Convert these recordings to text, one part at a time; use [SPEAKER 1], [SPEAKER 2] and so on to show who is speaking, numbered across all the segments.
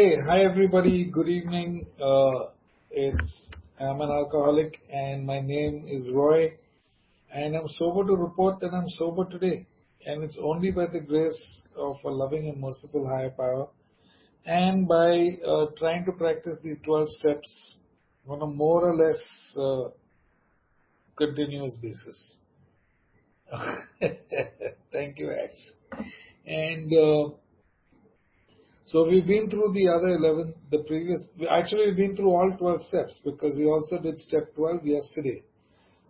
[SPEAKER 1] Hey, hi everybody. Good evening. I'm an alcoholic and my name is Roy, and I'm sober to report that I'm sober today. And it's only by the grace of a loving and merciful higher power and by trying to practice these 12 steps on a more or less continuous basis. Thank you, Ash. And so we've been through the other 11, actually we've been through all 12 steps because we also did step 12 yesterday.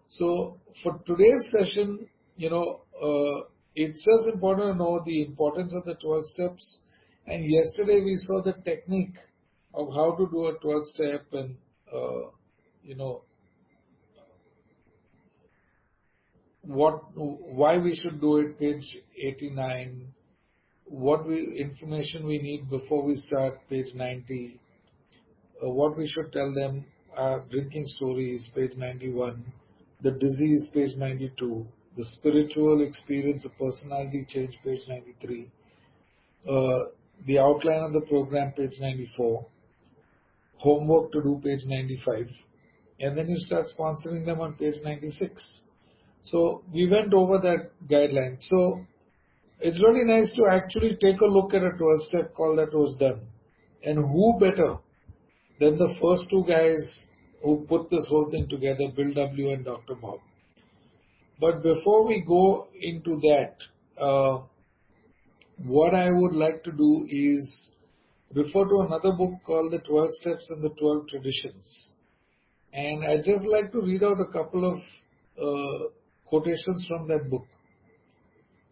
[SPEAKER 1] So for today's session, it's just important to know the importance of the 12 steps. And yesterday we saw the technique of how to do a 12 step and, why we should do it, page 89. Information we need before we start, page 90, what we should tell them, drinking stories, page 91, the disease, page 92, the spiritual experience of personality change, page 93, the outline of the program, page 94, homework to do, page 95, and then you start sponsoring them on page 96. So we went over that guideline. So it's really nice to actually take a look at a 12-step call that was done. And who better than the first two guys who put this whole thing together, Bill W. and Dr. Bob. But before we go into that, what I would like to do is refer to another book called The 12 Steps and the 12 Traditions. And I'd just like to read out a couple of quotations from that book.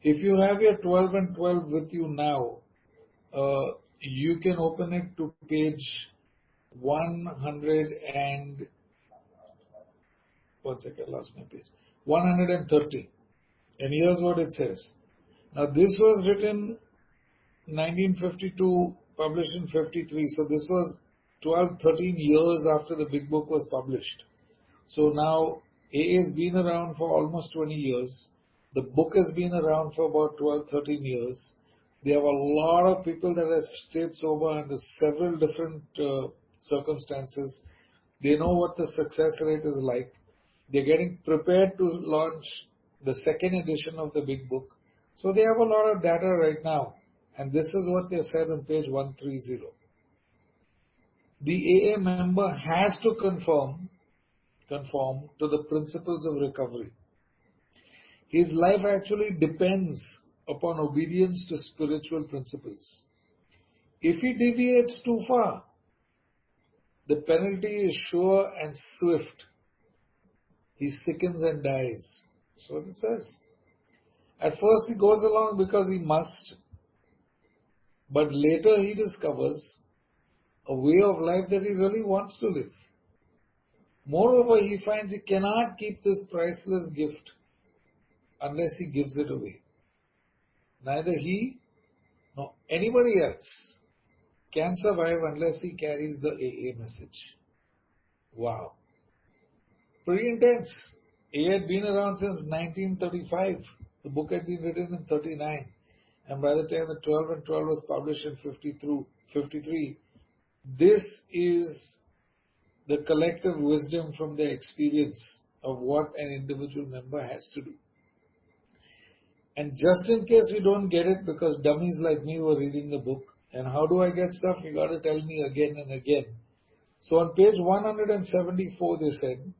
[SPEAKER 1] If you have your 12 and 12 with you now, you can open it to page 100 and, one second, I lost my page, 130. And here's what it says. Now this was written 1952, published in 53. So this was 12, 13 years after the big book was published. So now AA has been around for almost 20 years. The book has been around for about 12, 13 years. They have a lot of people that have stayed sober under several different circumstances. They know what the success rate is like. They're getting prepared to launch the second edition of the big book. So they have a lot of data right now. And this is what they said on page 130. The AA member has to conform to the principles of recovery. His life actually depends upon obedience to spiritual principles. If he deviates too far, the penalty is sure and swift. He sickens and dies. So it says. At first he goes along because he must, but later he discovers a way of life that he really wants to live. Moreover, he finds he cannot keep this priceless gift unless he gives it away. Neither he nor anybody else can survive unless he carries the AA message. Wow. Pretty intense. AA had been around since 1935. The book had been written in 39. And by the time the 12 and 12 was published in 53, this is the collective wisdom from their experience of what an individual member has to do. And just in case we don't get it, because dummies like me were reading the book, and how do I get stuff? You got to tell me again and again. So on page 174 they said,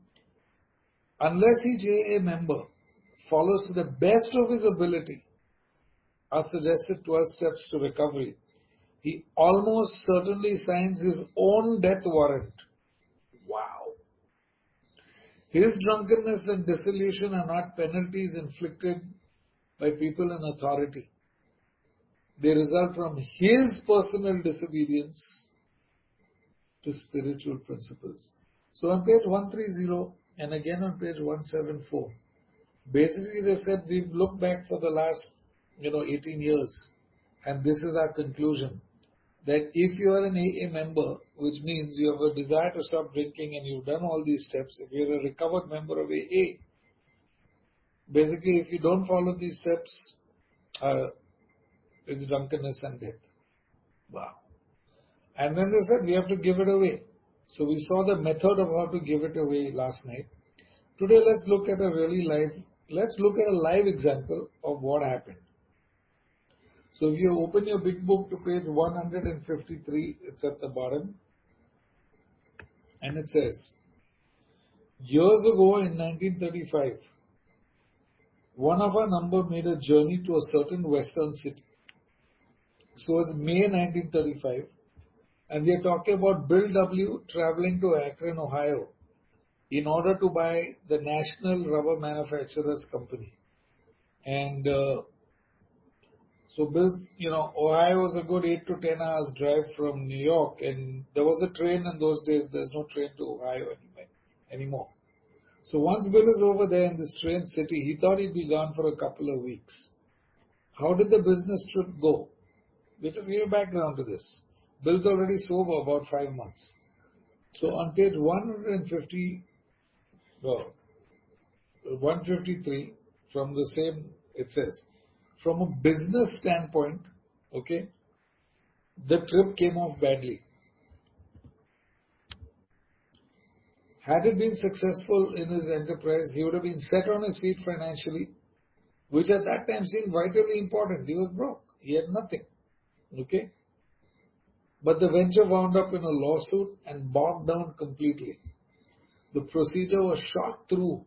[SPEAKER 1] unless each AA member follows to the best of his ability our suggested 12 steps to recovery, he almost certainly signs his own death warrant. Wow. His drunkenness and dissolution are not penalties inflicted by people in authority. They result from his personal disobedience to spiritual principles. So on page 130 and again on page 174, basically they said we've looked back for the last 18 years, and this is our conclusion, that if you are an AA member, which means you have a desire to stop drinking and you've done all these steps, if you're a recovered member of AA, basically if you don't follow these steps, it's drunkenness and death. Wow. And then they said, we have to give it away. So we saw the method of how to give it away last night. Today, let's look at a live example of what happened. So if you open your big book to page 153, it's at the bottom, and it says, years ago in 1935, one of our number made a journey to a certain western city. So it's May 1935, and we are talking about Bill W. traveling to Akron, Ohio, in order to buy the National Rubber Manufacturers Company. And so Bill's, Ohio was a good 8 to 10 hours drive from New York, and there was a train in those days. There's no train to Ohio anymore. So once Bill is over there in this strange city, he thought he'd be gone for a couple of weeks. How did the business trip go? Let us give a background to this. Bill's already sober about 5 months. So on page 153 from the same, it says, from a business standpoint, okay, the trip came off badly. Had it been successful in his enterprise, he would have been set on his feet financially, which at that time seemed vitally important. He was broke. He had nothing. Okay? But the venture wound up in a lawsuit and bogged down completely. The procedure was shot through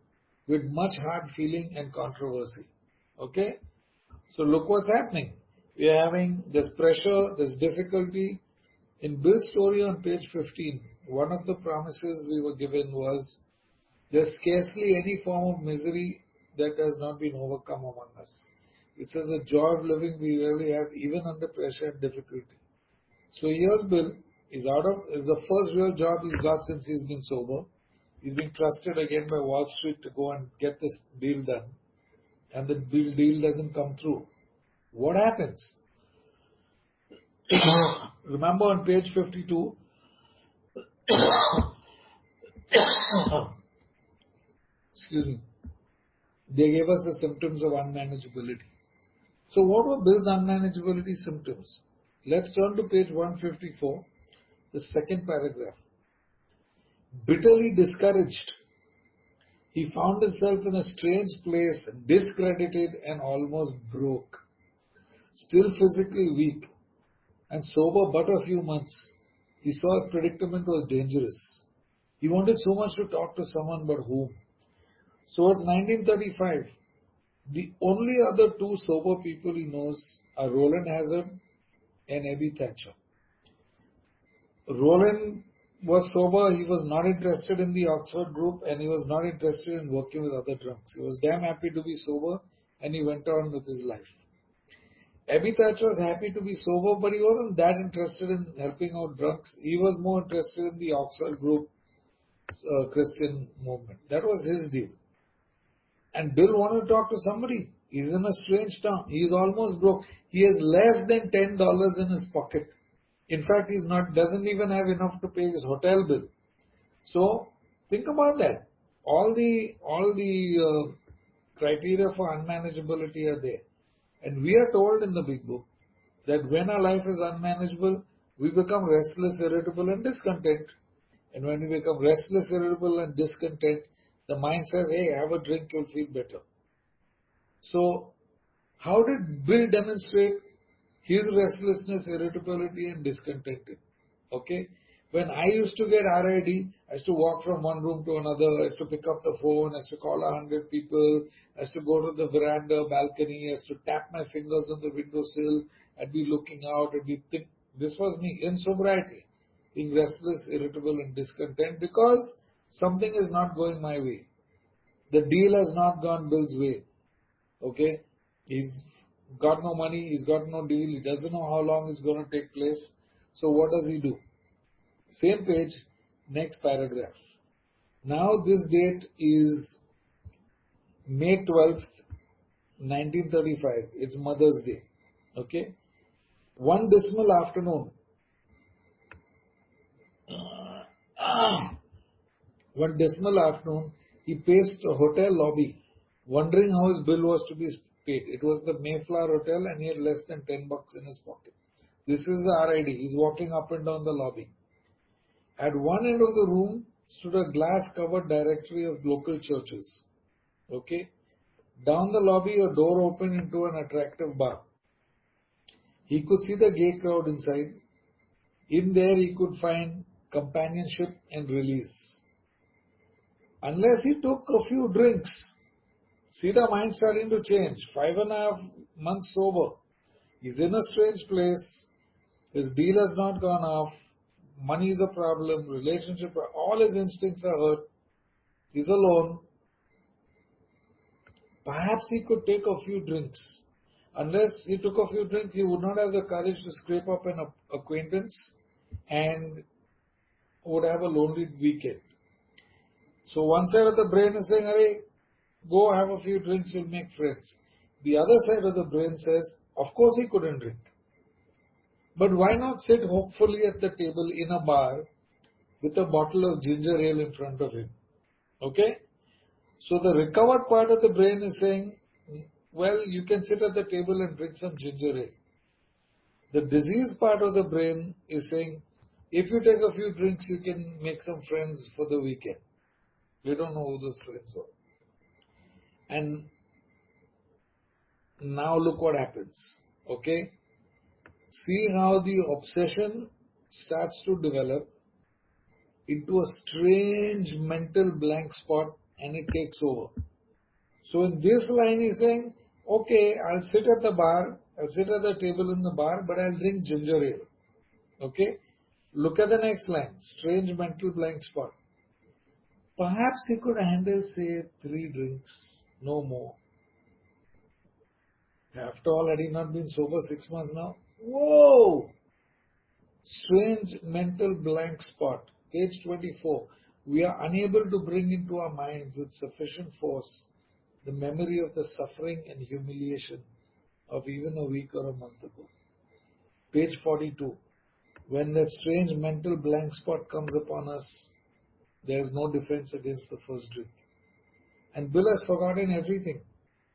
[SPEAKER 1] with much hard feeling and controversy. Okay? So look what's happening. We are having this pressure, this difficulty. In Bill's story on page 15, one of the promises we were given was, there's scarcely any form of misery that has not been overcome among us. It says the joy of living we rarely have even under pressure and difficulty. So here's Bill. It's the first real job he's got since he's been sober. He's been trusted again by Wall Street to go and get this deal done. And the deal doesn't come through. What happens? Remember on page 52, excuse me, they gave us the symptoms of unmanageability. So what were Bill's unmanageability symptoms? Let's turn to page 154, the second paragraph. Bitterly discouraged, he found himself in a strange place, discredited and almost broke. Still physically weak and sober but a few months, he saw his predicament was dangerous. He wanted so much to talk to someone, but whom? So it's 1935. The only other two sober people he knows are Roland Hazard and Abby Thatcher. Roland was sober. He was not interested in the Oxford group, and he was not interested in working with other drunks. He was damn happy to be sober, and he went on with his life. Abby Thatcher was happy to be sober, but he wasn't that interested in helping out drunks. He was more interested in the Oxford group Christian movement. That was his deal. And Bill wanted to talk to somebody. He's in a strange town. He is almost broke. He has less than $10 in his pocket. In fact, doesn't even have enough to pay his hotel bill. So think about that. All the criteria for unmanageability are there. And we are told in the big book that when our life is unmanageable, we become restless, irritable and discontent. And when we become restless, irritable and discontent, the mind says, hey, have a drink, you'll feel better. So how did Bill demonstrate his restlessness, irritability and discontent? Okay? When I used to get RID, I used to walk from one room to another, I used to pick up the phone, I used to call 100 people, I used to go to the veranda, balcony, I used to tap my fingers on the windowsill, I'd be looking out, I'd be thinking. This was me in sobriety, being restless, irritable and discontent because something is not going my way. The deal has not gone Bill's way. Okay? He's got no money, he's got no deal, he doesn't know how long it's going to take place. So what does he do? Same page, next paragraph. Now this date is May 12th, 1935. It's Mother's Day. Okay? One dismal afternoon, he paced a hotel lobby, wondering how his bill was to be paid. It was the Mayflower Hotel and he had less than $10 in his pocket. This is the RID. He's walking up and down the lobby. At one end of the room stood a glass-covered directory of local churches. Okay? Down the lobby, a door opened into an attractive bar. He could see the gay crowd inside. In there, he could find companionship and release. Unless he took a few drinks. See the mind starting to change. 5.5 months sober. He's in a strange place. His deal has not gone off. Money is a problem. Relationship, all his instincts are hurt. He's alone. Perhaps he could take a few drinks. Unless he took a few drinks, he would not have the courage to scrape up an acquaintance and would have a lonely weekend. So one side of the brain is saying, "Hey, go have a few drinks, you'll make friends." The other side of the brain says, of course he couldn't drink. But why not sit hopefully at the table in a bar with a bottle of ginger ale in front of him? Okay? So the recovered part of the brain is saying, well, you can sit at the table and drink some ginger ale. The diseased part of the brain is saying, if you take a few drinks, you can make some friends for the weekend. We don't know who those friends are. And now look what happens. Okay? See how the obsession starts to develop into a strange mental blank spot and it takes over. So in this line he's saying, okay, I'll sit at the bar, I'll sit at the table in the bar, but I'll drink ginger ale. Okay? Look at the next line, strange mental blank spot. Perhaps he could handle, say, 3 drinks, no more. After all, had he not been sober 6 months now? Whoa! Strange mental blank spot. Page 24. We are unable to bring into our minds with sufficient force the memory of the suffering and humiliation of even a week or a month ago. Page 42. When that strange mental blank spot comes upon us, there is no defense against the first drink. And Bill has forgotten everything.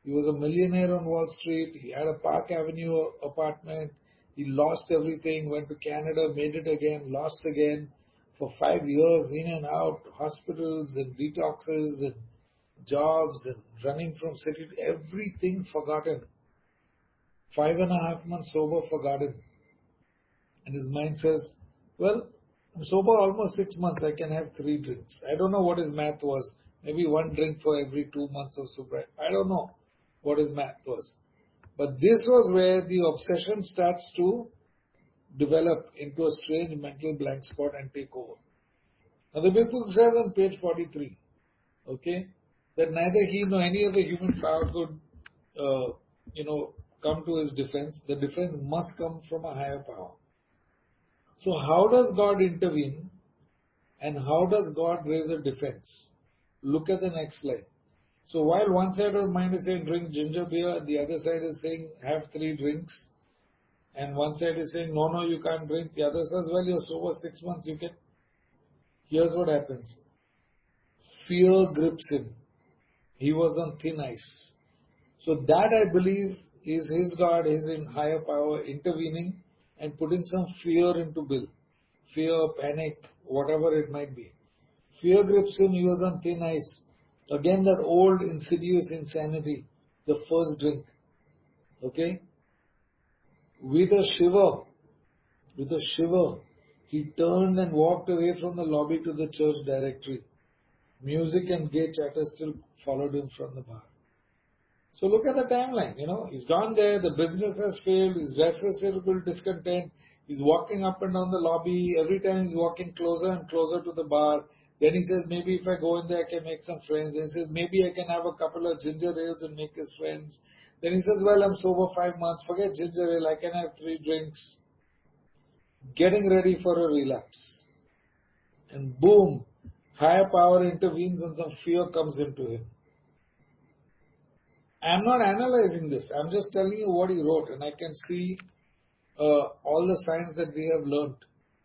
[SPEAKER 1] He was a millionaire on Wall Street. He had a Park Avenue apartment. He lost everything, went to Canada, made it again, lost again. For 5 years, in and out, hospitals and detoxes and jobs and running from city to everything forgotten. 5.5 months sober, forgotten. And his mind says, well, I'm sober almost 6 months, I can have 3 drinks. I don't know what his math was. Maybe 1 drink for every 2 months of sobriety. I don't know what his math was. But this was where the obsession starts to develop into a strange mental blank spot and take over. Now the big book says on page 43, okay, that neither he nor any other human power could, come to his defense. The defense must come from a higher power. So how does God intervene and how does God raise a defense? Look at the next slide. So while one side of the mind is saying drink ginger beer, the other side is saying have 3 drinks, and one side is saying no, you can't drink, the other says, well, you're sober 6 months, you can. Here's what happens. Fear grips him. He was on thin ice. So that, I believe, is his God, his higher power intervening and putting some fear into Bill. Fear, panic, whatever it might be. Fear grips him, he was on thin ice. Again, that old insidious insanity, the first drink. Okay? With a shiver, he turned and walked away from the lobby to the church directory. Music and gay chatter still followed him from the bar. So look at the timeline, he's gone there, the business has failed, he's restless, irritable, discontent, he's walking up and down the lobby, every time he's walking closer and closer to the bar. Then he says, maybe if I go in there, I can make some friends. Then he says, maybe I can have a couple of ginger ales and make his friends. Then he says, well, I'm sober 5 months, forget ginger ale, I can have 3 drinks. Getting ready for a relapse. And boom, higher power intervenes and some fear comes into him. I'm not analyzing this. I'm just telling you what he wrote, and I can see all the signs that we have learnt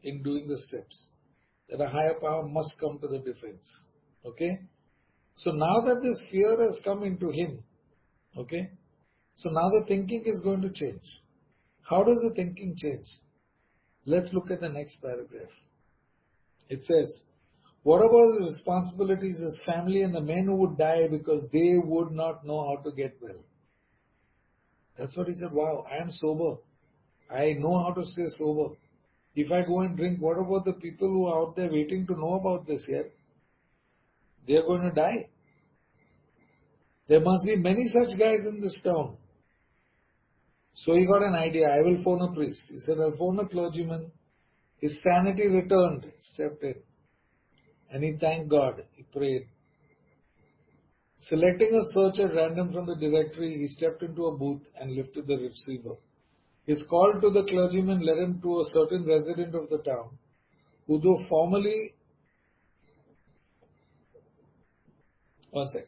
[SPEAKER 1] in doing the steps. That a higher power must come to the defense. Okay? So now that this fear has come into him, okay? So now the thinking is going to change. How does the thinking change? Let's look at the next paragraph. It says, what about his responsibilities, his family, and the men who would die because they would not know how to get well? That's what he said. Wow, I am sober. I know how to stay sober. If I go and drink, what about the people who are out there waiting to know about this here? They are going to die. There must be many such guys in this town. So he got an idea. I will phone a priest. He said, I'll phone a clergyman. His sanity returned. He stepped in. And he thanked God. He prayed. Selecting a search at random from the directory, he stepped into a booth and lifted the receiver. His call to the clergyman led him to a certain resident of the town, who though formerly... One sec.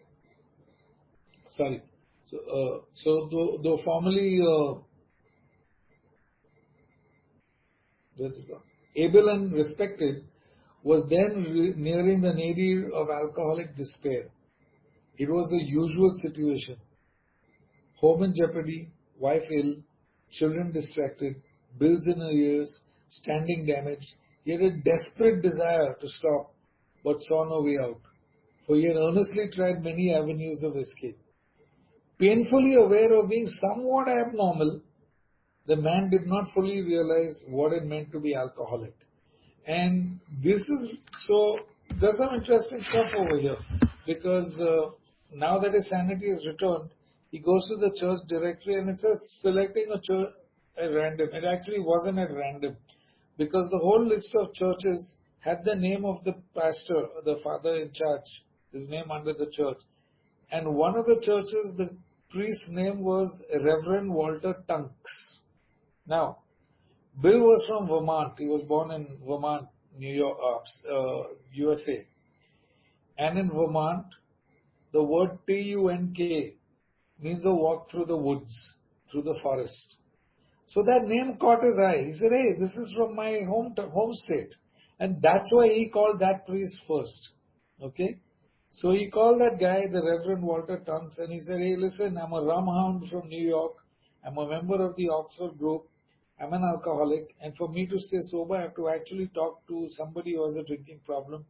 [SPEAKER 1] Sorry. Though formerly able and respected, was then nearing the nadir of alcoholic despair. It was the usual situation. Home in jeopardy, wife ill, children distracted, bills in arrears, standing damaged. He had a desperate desire to stop, but saw no way out, for he had earnestly tried many avenues of escape. Painfully aware of being somewhat abnormal, the man did not fully realize what it meant to be alcoholic. And this is, so there's some interesting stuff over here, because now that his sanity is returned, he goes to the church directory and it says selecting a church at random. It actually wasn't at random, because the whole list of churches had the name of the pastor, the father in charge, his name under the church. And one of the churches, the priest's name was Reverend Walter Tunks. Now, Bill was from Vermont. He was born in Vermont, New York, USA. And in Vermont, the word T-U-N-K means a walk through the woods, through the forest. So that name caught his eye. He said, hey, this is from my home state. And that's why he called that priest first. Okay? So he called that guy, the Reverend Walter Tunks, and he said, hey, listen, I'm a rum hound from New York. I'm a member of the Oxford group. I'm an alcoholic, and for me to stay sober, I have to actually talk to somebody who has a drinking problem.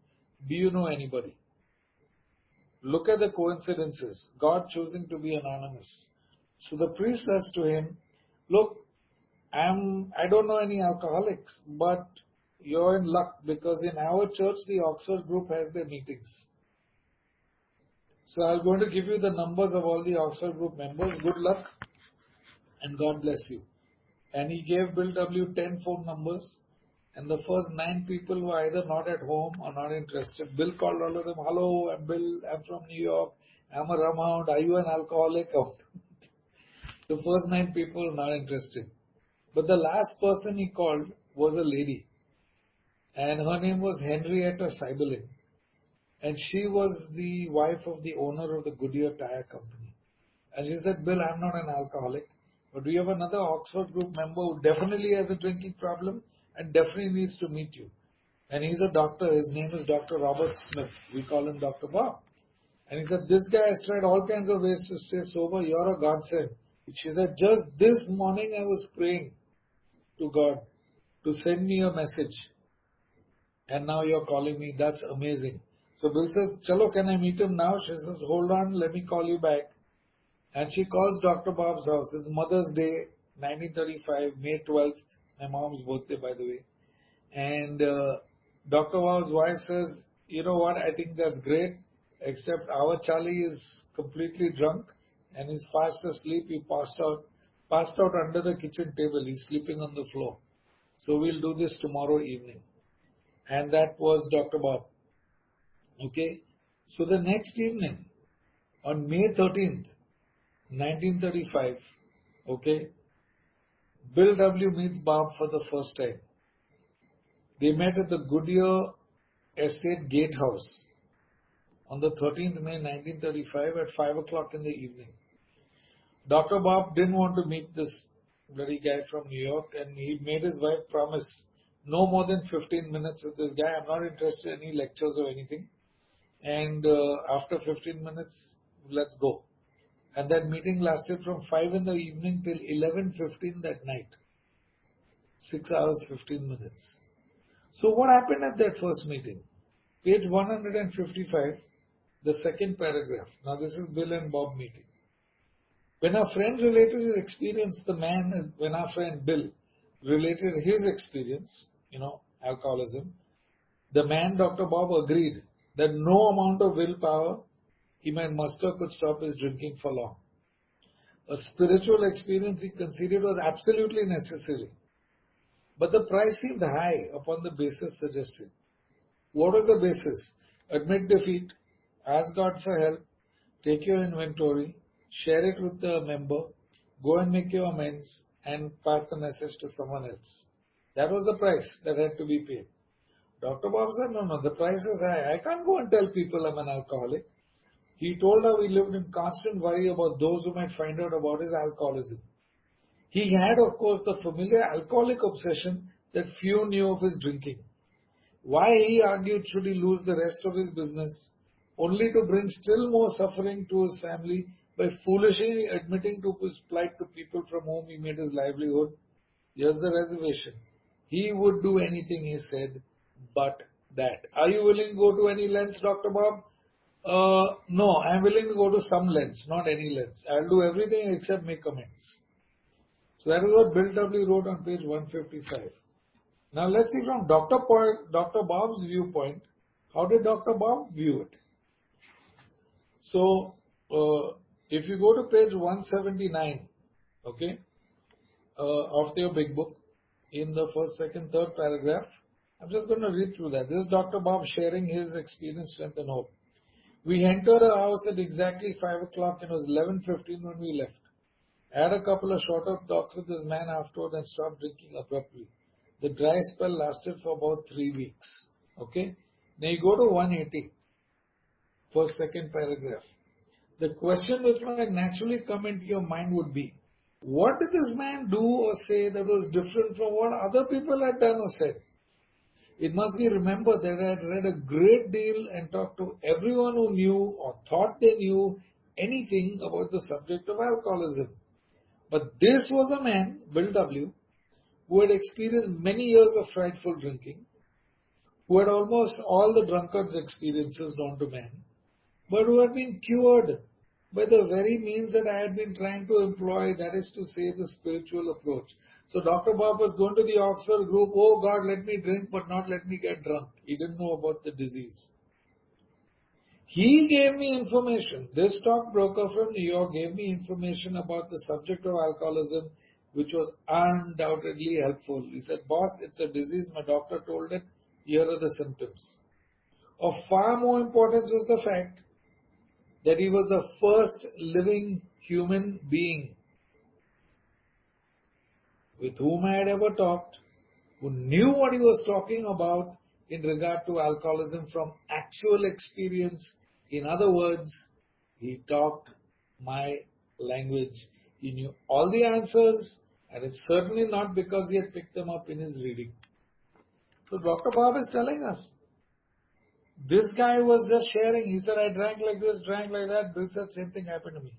[SPEAKER 1] Do you know anybody? Look at the coincidences. God choosing to be anonymous. So the priest says to him, look, I don't know any alcoholics, but you're in luck, because in our church, the Oxford group has their meetings. So I'm going to give you the numbers of all the Oxford group members. Good luck, and God bless you. And he gave Bill W. 10 phone numbers, and the first 9 people were either not at home or not interested. Bill called all of them, hello, I'm Bill, I'm from New York, I'm a rum hound, are you an alcoholic? The first 9 people were not interested. But the last person he called was a lady, and her name was Henrietta Seiberling, and she was the wife of the owner of the Goodyear Tire Company. And she said, Bill, I'm not an alcoholic, but we have another Oxford group member who definitely has a drinking problem and definitely needs to meet you. And he's a doctor. His name is Dr. Robert Smith. We call him Dr. Bob. And he said, this guy has tried all kinds of ways to stay sober. You're a godsend. She said, just this morning I was praying to God to send me a message. And now you're calling me. That's amazing. So Bill says, chalo, can I meet him now? She says, hold on, let me call you back. And she calls Dr. Bob's house. It's Mother's Day, 1935, May 12th. My mom's birthday, by the way. And Dr. Bob's wife says, you know what, I think that's great, except our Charlie is completely drunk and he's fast asleep. He passed out under the kitchen table. He's sleeping on the floor. So we'll do this tomorrow evening. And that was Dr. Bob. Okay. So the next evening, on May 13th, 1935, okay, Bill W. meets Bob for the first time. They met at the Goodyear Estate Gatehouse on the 13th May 1935 at 5 o'clock in the evening. Dr. Bob didn't want to meet this bloody guy from New York, and he made his wife promise no more than 15 minutes with this guy. I'm not interested in any lectures or anything. And after 15 minutes, let's go. And that meeting lasted from 5 in the evening till 11:15 that night. 6 hours, 15 minutes. So what happened at that first meeting? Page 155, the second paragraph. Now this is Bill and Bob meeting. When our friend related his experience, when our friend Bill related his experience, alcoholism, the man, Dr. Bob, agreed that no amount of willpower he might muster could stop his drinking for long. A spiritual experience he considered was absolutely necessary. But the price seemed high upon the basis suggested. What was the basis? Admit defeat, ask God for help, take your inventory, share it with the member, go and make your amends, and pass the message to someone else. That was the price that had to be paid. Dr. Bob said, no, the price is high. I can't go and tell people I'm an alcoholic. He told her he lived in constant worry about those who might find out about his alcoholism. He had, of course, the familiar alcoholic obsession that few knew of his drinking. Why, he argued, should he lose the rest of his business, only to bring still more suffering to his family by foolishly admitting to his plight to people from whom he made his livelihood? Here's the reservation. He would do anything, he said, but that. Are you willing to go to any lengths, Dr. Bob? No, I'm willing to go to some lengths, not any lengths. I'll do everything except make amends. So that is what Bill W. wrote on page 155. Now let's see from Dr. Bob's viewpoint, how did Dr. Bob view it? So, if you go to page 179, okay, of your big book, in the first, second, third paragraph, I'm just going to read through that. This is Dr. Bob sharing his experience, strength and hope. We entered our house at exactly 5 o'clock and it was 11:15 when we left. I had a couple of shorter talks with this man afterward and stopped drinking abruptly. The dry spell lasted for about 3 weeks. Okay? Now you go to 180, first, second paragraph. The question which might naturally come into your mind would be, what did this man do or say that was different from what other people had done or said? It must be remembered that I had read a great deal and talked to everyone who knew or thought they knew anything about the subject of alcoholism. But this was a man, Bill W., who had experienced many years of frightful drinking, who had almost all the drunkard's experiences known to man, but who had been cured by the very means that I had been trying to employ, that is to say, the spiritual approach. So Dr. Bob was going to the Oxford group, oh God, let me drink, but not let me get drunk. He didn't know about the disease. He gave me information. This stockbroker from New York gave me information about the subject of alcoholism, which was undoubtedly helpful. He said, boss, it's a disease. My doctor told it. Here are the symptoms. Of far more importance was the fact that he was the first living human being with whom I had ever talked, who knew what he was talking about in regard to alcoholism from actual experience. In other words, he talked my language. He knew all the answers, and it's certainly not because he had picked them up in his reading. So Dr. Bob is telling us, this guy was just sharing. He said, I drank like this, drank like that. Bill said, same thing happened to me.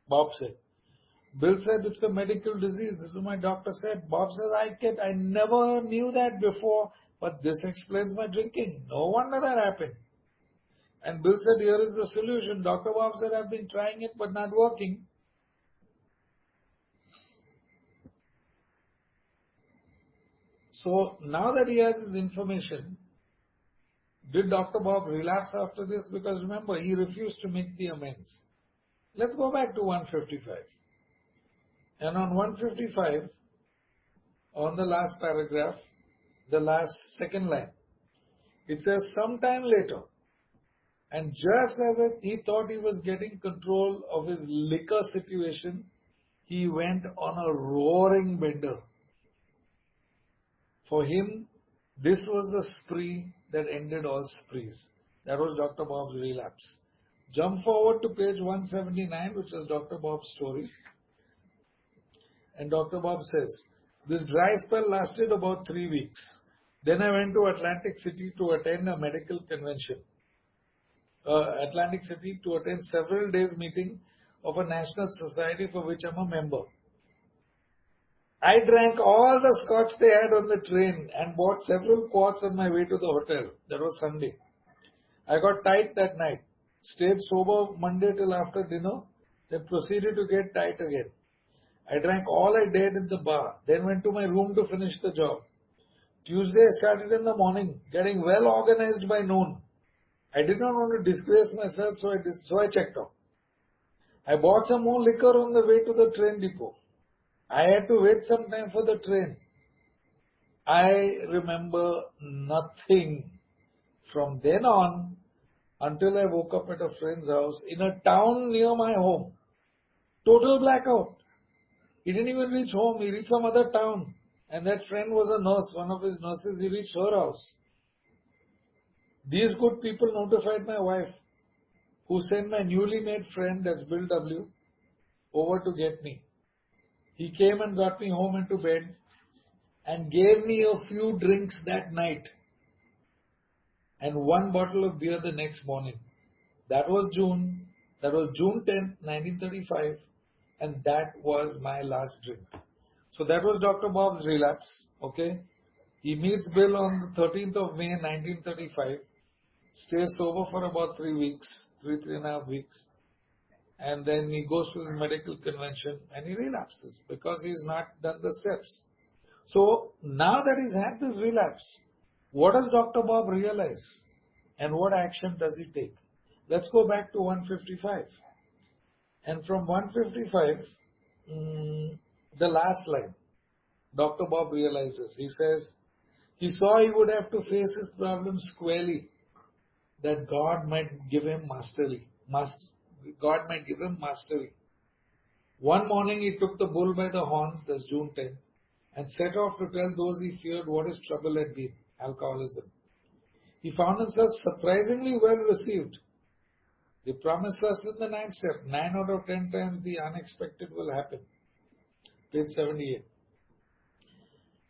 [SPEAKER 1] Bob said. Bill said, it's a medical disease. This is what my doctor said. Bob said, I never knew that before, but this explains my drinking. No wonder that happened. And Bill said, here is the solution. Dr. Bob said, I've been trying it, but not working. So now that he has his information, did Dr. Bob relapse after this? Because remember, he refused to make the amends. Let's go back to 155. And on 155, on the last paragraph, the last second line, it says, sometime later, and just as he thought he was getting control of his liquor situation, he went on a roaring bender. For him, this was the spree that ended all sprees. That was Dr. Bob's relapse. Jump forward to page 179, which is Dr. Bob's story. And Dr. Bob says, this dry spell lasted about 3 weeks. Then I went to Atlantic City to attend a medical convention. Atlantic City to attend several days meeting of a national society for which I'm a member. I drank all the scotch they had on the train and bought several quarts on my way to the hotel. That was Sunday. I got tight that night. Stayed sober Monday till after dinner, then proceeded to get tight again. I drank all I dared in the bar, then went to my room to finish the job. Tuesday I started in the morning, getting well organized by noon. I did not want to disgrace myself, so I checked out. I bought some more liquor on the way to the train depot. I had to wait some time for the train. I remember nothing from then on until I woke up at a friend's house in a town near my home. Total blackout. He didn't even reach home. He reached some other town. And that friend was a nurse, one of his nurses. He reached her house. These good people notified my wife, who sent my newly made friend, that's Bill W., over to get me. He came and got me home into bed and gave me a few drinks that night and one bottle of beer the next morning. That was June 10th, 1935, and that was my last drink. So that was Dr. Bob's relapse, okay? He meets Bill on the 13th of May, 1935, stays sober for about 3 weeks, three and a half weeks, and then he goes to his medical convention and he relapses because he's not done the steps. So now that he's had this relapse, what does Dr. Bob realize and what action does he take? Let's go back to 155. And from 155, the last line, Dr. Bob realizes, he says, he saw he would have to face his problems squarely, that God might give him mastery. God might give him mastery. One morning he took the bull by the horns, that's June 10th, and set off to tell those he feared what his trouble had been, alcoholism. He found himself surprisingly well received. They promised us in the 9th step, 9 out of 10 times the unexpected will happen. Page 78.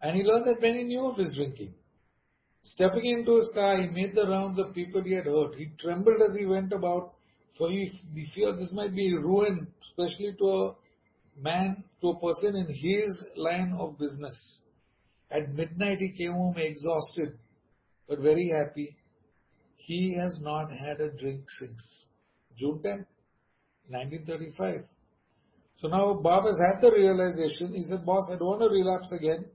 [SPEAKER 1] And he learned that many knew of his drinking. Stepping into his car, he made the rounds of people he had hurt. He trembled as he went about, for he feared this might be ruin, especially to a person in his line of business. At midnight he came home exhausted, but very happy. He has not had a drink since June 10th, 1935. So now Bob has had the realization. He said, boss, I don't want to relapse again.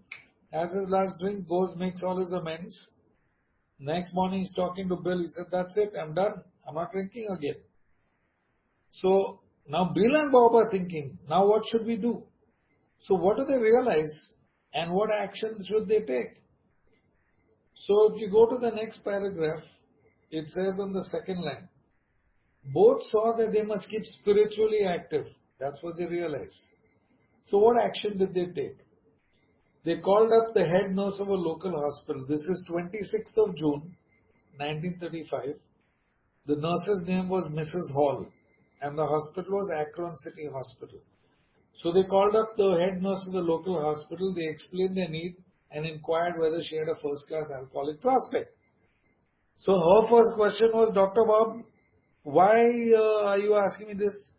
[SPEAKER 1] As his last drink goes, makes all his amends. Next morning he's talking to Bill. He said, that's it, I'm done. I'm not drinking again. So now Bill and Bob are thinking, now what should we do? So what do they realize and what actions should they take? So if you go to the next paragraph, it says on the second line, both saw that they must keep spiritually active. That's what they realized. So what action did they take? They called up the head nurse of a local hospital. This is 26th of June, 1935. The nurse's name was Mrs. Hall and the hospital was Akron City Hospital. So they called up the head nurse of the local hospital. They explained their need and inquired whether she had a first-class alcoholic prospect. So her first question was, Dr. Bob, why are you asking me this?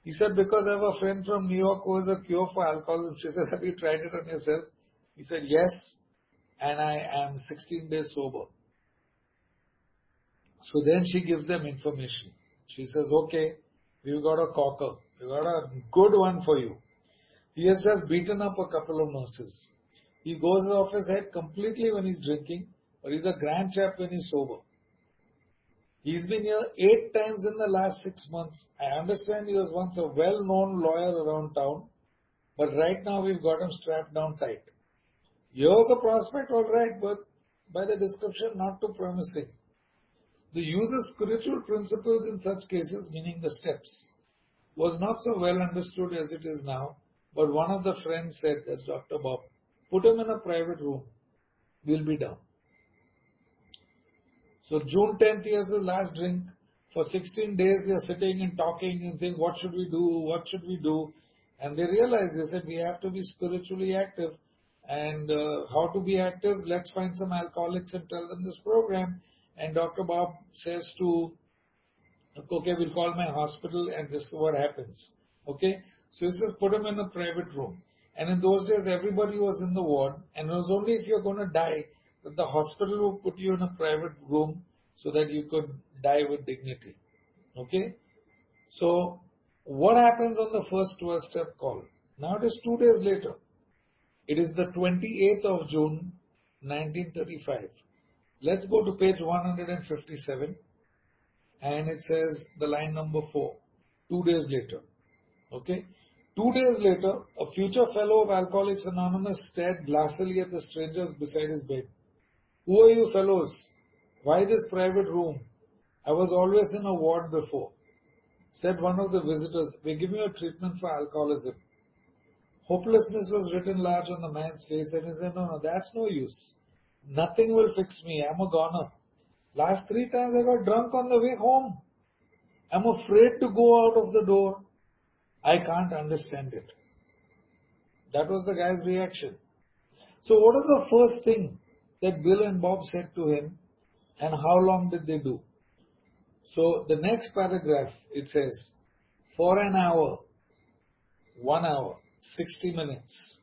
[SPEAKER 1] He said, because I have a friend from New York who has a cure for alcoholism. She said, have you tried it on yourself? He said, yes, and I am 16 days sober. So then she gives them information. She says, okay, we've got a corker. We've got a good one for you. He has just beaten up a couple of nurses. He goes off his head completely when he's drinking, but he's a grand chap when he's sober. He's been here 8 times in the last 6 months. I understand he was once a well-known lawyer around town, but right now we've got him strapped down tight. Here's a prospect, all right, but by the description, not too promising. The use of spiritual principles in such cases, meaning the steps, was not so well understood as it is now, but one of the friends said, that's Dr. Bob, put him in a private room. We'll be down. So June 10th, he has the last drink. For 16 days, they are sitting and talking and saying, what should we do? What should we do? And they realized, they said, we have to be spiritually active. And how to be active? Let's find some alcoholics and tell them this program. And Dr. Bob says to, okay, we'll call my hospital and this is what happens. Okay? So he says, put him in a private room. And in those days, everybody was in the ward, and it was only if you're going to die that the hospital would put you in a private room so that you could die with dignity. Okay? So, what happens on the first 12-step call? Now it is 2 days later. It is the 28th of June, 1935. Let's go to page 157, and it says the line number 4, 2 days later. Okay? 2 days later, a future fellow of Alcoholics Anonymous stared glassily at the strangers beside his bed. Who are you fellows? Why this private room? I was always in a ward before. Said one of the visitors, we're giving you a treatment for alcoholism. Hopelessness was written large on the man's face, and he said, no, that's no use. Nothing will fix me. I'm a goner. Last 3 times I got drunk on the way home. I'm afraid to go out of the door. I can't understand it. That was the guy's reaction. So what is the first thing that Bill and Bob said to him, and how long did they do? So the next paragraph, it says, for an hour, 1 hour, 60 minutes,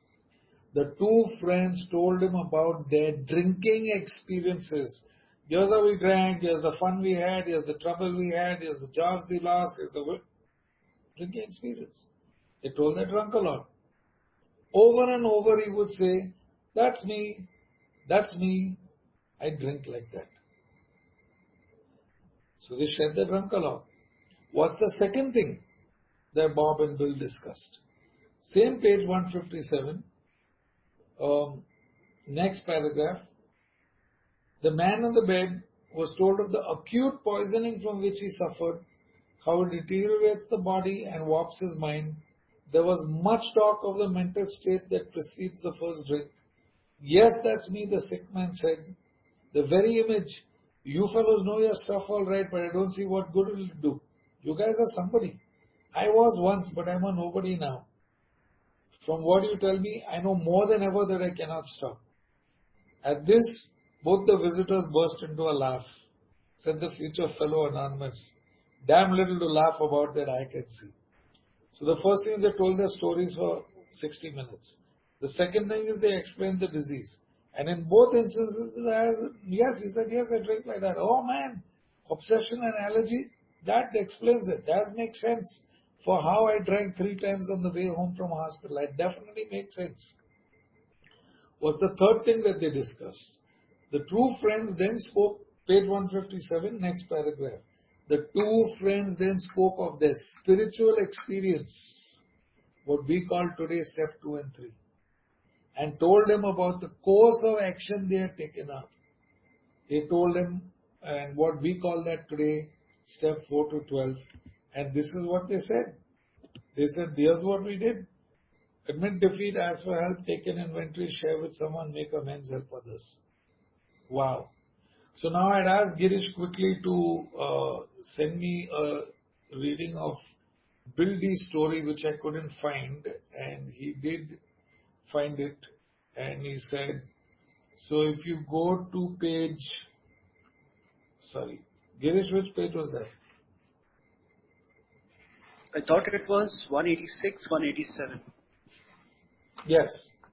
[SPEAKER 1] the two friends told him about their drinking experiences. Here's how we drank, here's the fun we had, here's the trouble we had, here's the jobs we lost, here's the drinking experience. They told they drunk a lot. Over and over he would say, that's me, I drink like that. So they said they drank a lot. What's the second thing that Bob and Bill discussed? Same page 157, next paragraph. The man on the bed was told of the acute poisoning from which he suffered, how it deteriorates the body and warps his mind. There was much talk of the mental state that precedes the first drink. Yes, that's me, the sick man said. The very image. You fellows know your stuff all right, but I don't see what good it will do. You guys are somebody. I was once, but I'm a nobody now. From what you tell me, I know more than ever that I cannot stop. At this, both the visitors burst into a laugh. Said the future fellow anonymous. Damn little to laugh about that I can see. So the first thing is they told their stories for 60 minutes. The second thing is they explained the disease. And in both instances, yes, he said, yes, I drink like that. Oh man, obsession and allergy, that explains it. That makes sense for how I drank 3 times on the way home from hospital. It definitely makes sense. Was the third thing that they discussed. The two friends then spoke, page 157, next paragraph. The two friends then spoke of their spiritual experience, what we call today step 2 and 3, and told them about the course of action they had taken up. They told them, and what we call that today, step 4 to 12, and this is what they said. They said, here's what we did. Admit defeat, ask for help, take an inventory, share with someone, make amends, help others. Wow. So now I'd ask Girish quickly to send me a reading of Bill D's story, which I couldn't find, and he did find it, and he said, so if you go to page, Girish, which page was that?
[SPEAKER 2] I thought it was 186, 187.
[SPEAKER 1] Yes,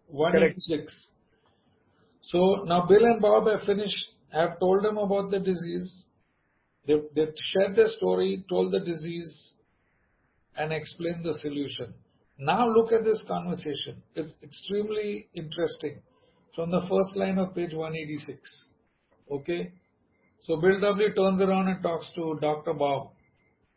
[SPEAKER 1] 186. Correct. So now Bill and Bob have told them about the disease. They've shared their story, told the disease, and explained the solution. Now look at this conversation. It's extremely interesting. From the first line of page 186. Okay? So Bill W. turns around and talks to Dr. Bob.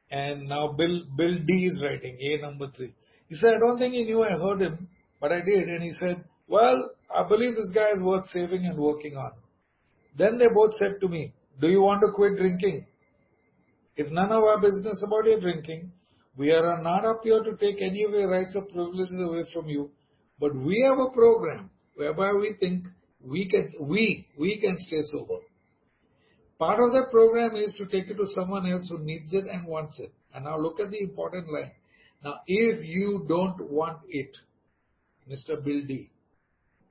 [SPEAKER 1] And now Bill D is writing, A number 3. He said, I don't think he knew I heard him, but I did. And he said, well, I believe this guy is worth saving and working on. Then they both said to me, do you want to quit drinking? It's none of our business about your drinking. We are not up here to take any of your rights or privileges away from you. But we have a program whereby we think we can stay sober. Part of that program is to take it to someone else who needs it and wants it. And now look at the important line. Now, if you don't want it, Mr. Bill D,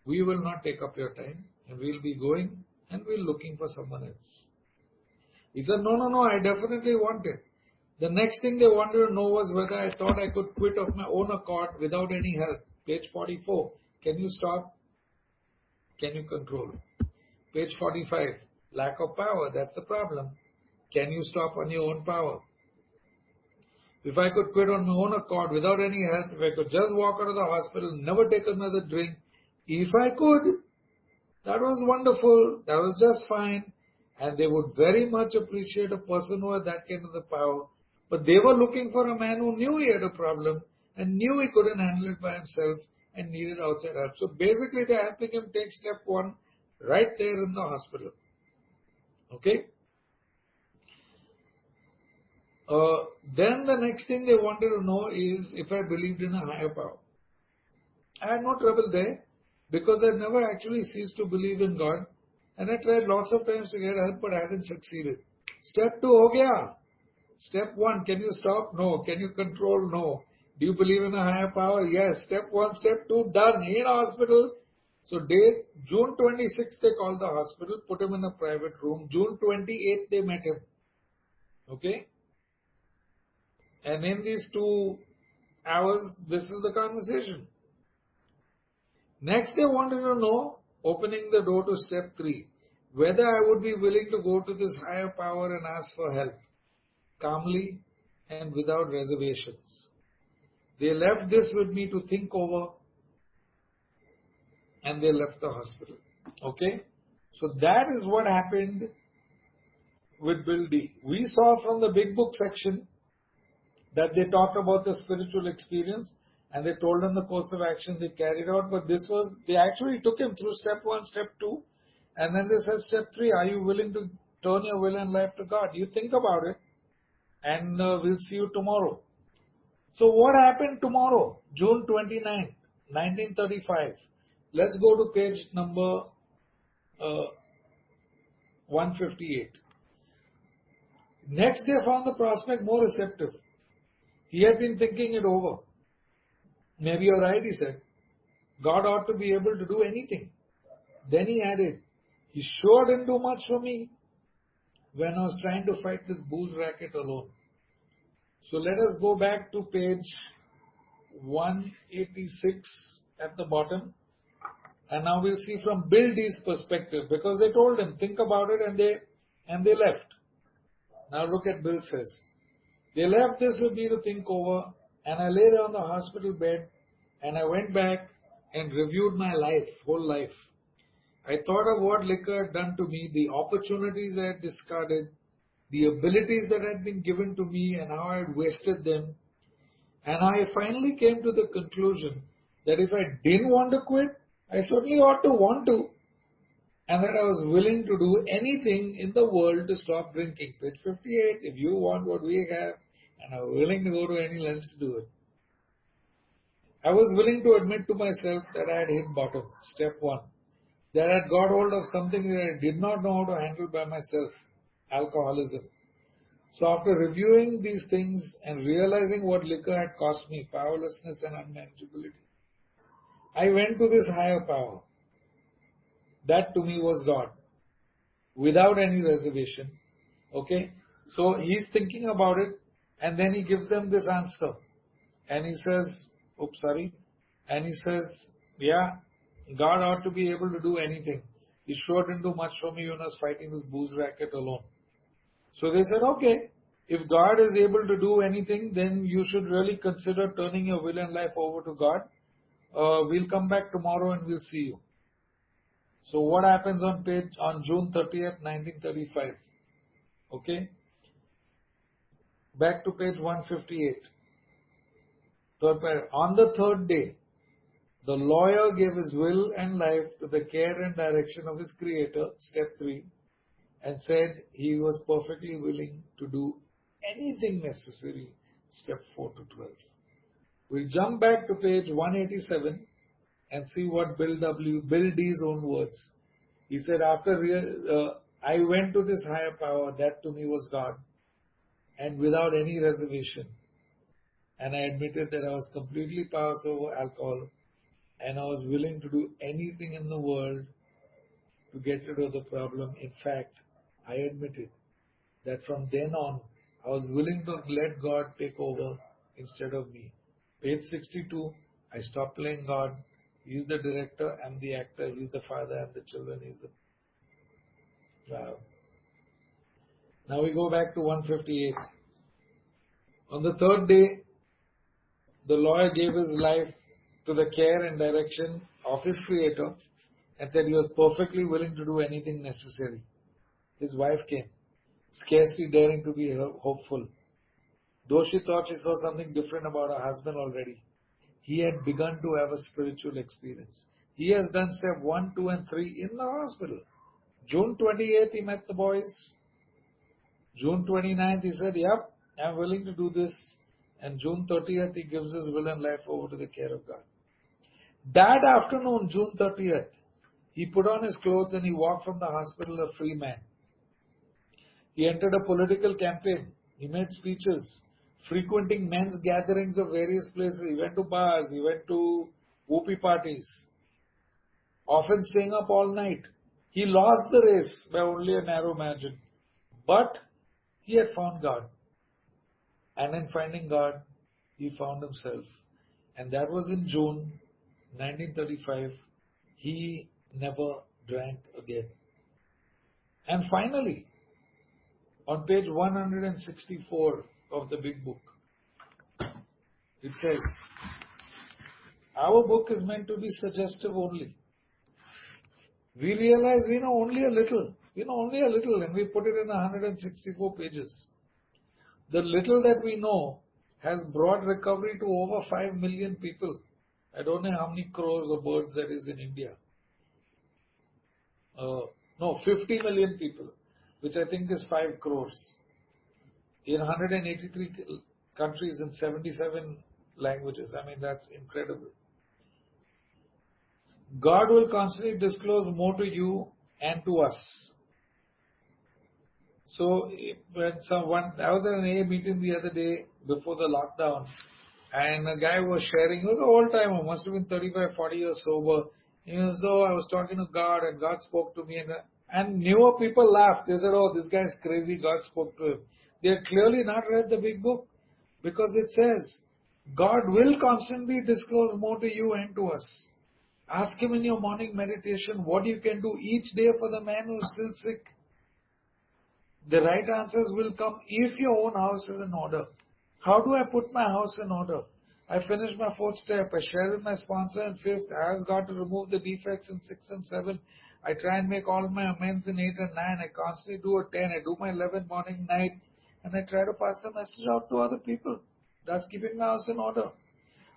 [SPEAKER 1] we will not take up your time and we'll be going and we're looking for someone else. He said, no, I definitely want it. The next thing they wanted to know was whether I thought I could quit of my own accord without any help. Page 44, can you stop? Can you control? Page 45, lack of power, that's the problem. Can you stop on your own power? If I could quit on my own accord without any help, if I could just walk out of the hospital, never take another drink, if I could, that was wonderful, that was just fine. And they would very much appreciate a person who had that kind of the power. But they were looking for a man who knew he had a problem and knew he couldn't handle it by himself and needed outside help. So basically they're helping him take step one right there in the hospital. Okay? Then the next thing they wanted to know is if I believed in a higher power. I had no trouble there because I never actually ceased to believe in God, and I tried lots of times to get help but I hadn't succeeded. Step 2 ho gaya. Step 1, can you stop? No. Can you control? No. Do you believe in a higher power? Yes. Step 1, step 2, done. In hospital. So date, June 26th they called the hospital, put him in a private room. June 28th they met him. Okay? And in these 2 hours, this is the conversation. Next, they wanted to know, opening the door to step 3, whether I would be willing to go to this higher power and ask for help, calmly and without reservations. They left this with me to think over, and they left the hospital. Okay? So that is what happened with Bill D. We saw from the big book section that they talked about the spiritual experience and they told him the course of action they carried out, but they actually took him through step 1, step 2, and then they said step 3, are you willing to turn your will and life to God? You think about it, and we'll see you tomorrow. So what happened tomorrow, June 29, 1935? Let's go to page number 158. Next, they found the prospect more receptive. He had been thinking it over. Maybe you're right, he said. God ought to be able to do anything. Then he added, he sure didn't do much for me when I was trying to fight this booze racket alone. So let us go back to page 186 at the bottom. And now we'll see from Bill D's perspective, because they told him, think about it, and they left. Now look at Bill says. They left this with me to think over, and I lay there on the hospital bed, and I went back and reviewed my life, whole life. I thought of what liquor had done to me, the opportunities I had discarded, the abilities that had been given to me, and how I had wasted them. And I finally came to the conclusion that if I didn't want to quit, I certainly ought to want to, and that I was willing to do anything in the world to stop drinking. Page 58, if you want what we have, and I'm willing to go to any lengths to do it. I was willing to admit to myself that I had hit bottom, step 1, that I had got hold of something that I did not know how to handle by myself, alcoholism. So after reviewing these things and realizing what liquor had cost me, powerlessness and unmanageability, I went to this higher power. That to me was God, without any reservation. Okay? So he's thinking about it, and then he gives them this answer. And he says, and he says, yeah, God ought to be able to do anything. He sure didn't do much for me when I was fighting this booze racket alone. So they said, okay, if God is able to do anything, then you should really consider turning your will and life over to God. We'll come back tomorrow and we'll see you. So what happens on June 30th, 1935? Okay. Back to page 158. On the 3rd day, the lawyer gave his will and life to the care and direction of his creator, step 3, and said he was perfectly willing to do anything necessary, step 4 to 12. We'll jump back to page 187 and see what Bill D's own words. He said, I went to this higher power, that to me was God, and without any reservation. And I admitted that I was completely powerless over alcohol, and I was willing to do anything in the world to get rid of the problem. In fact, I admitted that from then on, I was willing to let God take over instead of me. Page 62, I stopped playing God. He's the director, I'm the actor. He's the father, I'm the children. He's the... Wow. Now we go back to 158. On the third day, the lawyer gave his life to the care and direction of his creator and said he was perfectly willing to do anything necessary. His wife came, scarcely daring to be hopeful. Though she thought she saw something different about her husband already, he had begun to have a spiritual experience. He has done step 1, 2 and 3 in the hospital. June 28th, he met the boys. June 29th, he said, yep, I'm willing to do this. And June 30th, he gives his will and life over to the care of God. That afternoon, June 30th, he put on his clothes and he walked from the hospital a free man. He entered a political campaign. He made speeches, frequenting men's gatherings of various places. He went to bars, he went to whoopee parties, often staying up all night. He lost the race by only a narrow margin. But he had found God. And in finding God, he found himself. And that was in June 1935. He never drank again. And finally, on page 164 of the big book, it says, our book is meant to be suggestive only. We realize we know only a little. We know only a little, and we put it in 164 pages. The little that we know has brought recovery to over 5 million people. I don't know how many crores of birds that is in India. 50 million people, which I think is 5 crores. In 183 countries in 77 languages. I mean, that's incredible. God will constantly disclose more to you and to us. So, I was at an AA meeting the other day before the lockdown, and a guy was sharing, he was an old timer, must have been 35, 40 years sober. He was, I was talking to God and God spoke to me, and newer people laughed. They said, oh, this guy's crazy, God spoke to him. They had clearly not read the big book, because it says, God will constantly disclose more to you and to us. Ask him in your morning meditation what you can do each day for the man who is still sick. The right answers will come if your own house is in order. How do I put my house in order? I finish my 4th step. I share with my sponsor in 5th. I ask God to remove the defects in 6 and 7. I try and make all my amends in 8 and 9. I constantly do a 10. I do my 11 morning, night. And I try to pass the message out to other people. That's keeping my house in order.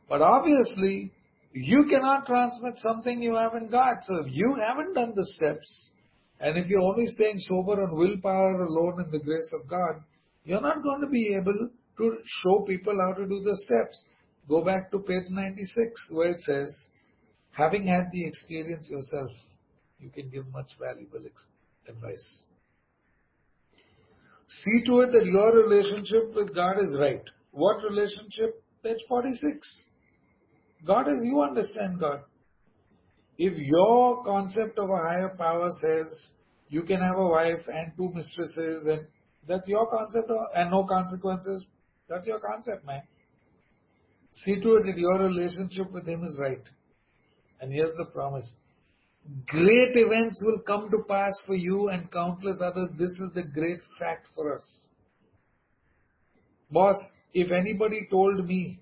[SPEAKER 1] But obviously, you cannot transmit something you haven't got. So if you haven't done the steps, and if you're only staying sober on willpower alone in the grace of God, you're not going to be able to show people how to do the steps. Go back to page 96 where it says, having had the experience yourself, you can give much valuable advice. See to it that your relationship with God is right. What relationship? Page 46. God is you understand God. If your concept of a higher power says you can have a wife and 2 mistresses, and that's your concept, and no consequences, that's your concept, man. See to it that your relationship with him is right. And here's the promise. Great events will come to pass for you and countless others. This is the great fact for us. Boss, if anybody told me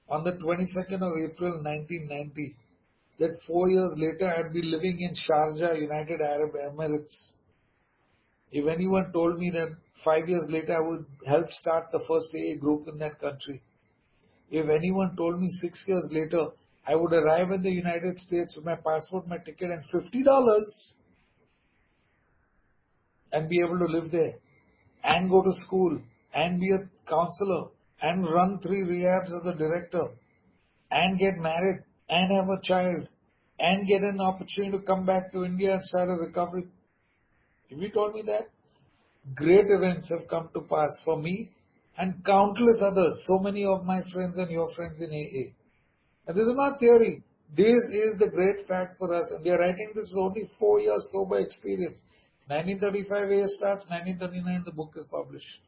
[SPEAKER 1] on the 22nd of April 1990 that 4 years later I'd be living in Sharjah, United Arab Emirates, if anyone told me that 5 years later I would help start the first AA group in that country, if anyone told me 6 years later I would arrive in the United States with my passport, my ticket and $50 and be able to live there and go to school and be a counselor and run 3 rehabs as a director and get married and have a child and get an opportunity to come back to India and start a recovery. If you told me that, great events have come to pass for me and countless others, so many of my friends and your friends in AA. And this is not theory. This is the great fact for us. And we are writing this only 4 years sober experience. 1935 AA starts, 1939 the book is published.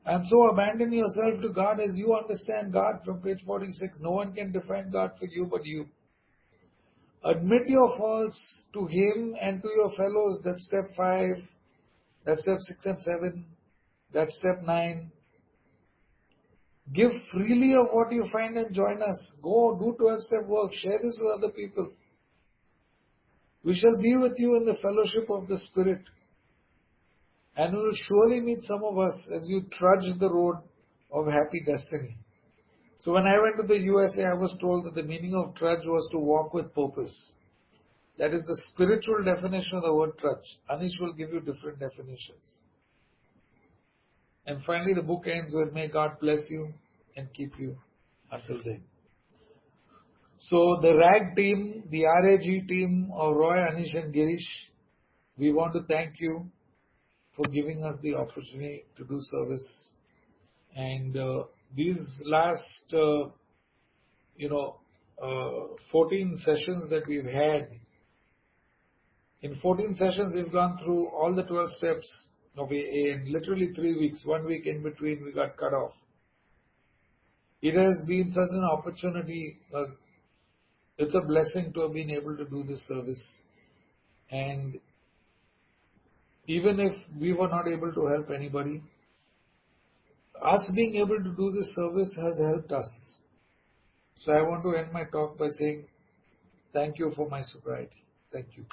[SPEAKER 1] And so abandon yourself to God as you understand God from page 46. No one can define God for you but you. Admit your faults to Him and to your fellows. That's step 5. That's step 6 and 7. That's step 9. Give freely of what you find and join us. Go do 12-step work. Share this with other people. We shall be with you in the fellowship of the Spirit. And we will surely meet some of us as you trudge the road of happy destiny. So when I went to the USA, I was told that the meaning of trudge was to walk with purpose. That is the spiritual definition of the word trudge. Anish will give you different definitions. And finally, the book ends with, may God bless you and keep you until then. So the RAG team, the RAG team of Roy, Anish and Girish, we want to thank you for giving us the opportunity to do service. And these last, 14 sessions that we've had, in 14 sessions we've gone through all the 12 steps of AA in literally 3 weeks. 1 week in between we got cut off. It has been such an opportunity. It's a blessing to have been able to do this service. And even if we were not able to help anybody, us being able to do this service has helped us. So I want to end my talk by saying thank you for my sobriety. Thank you.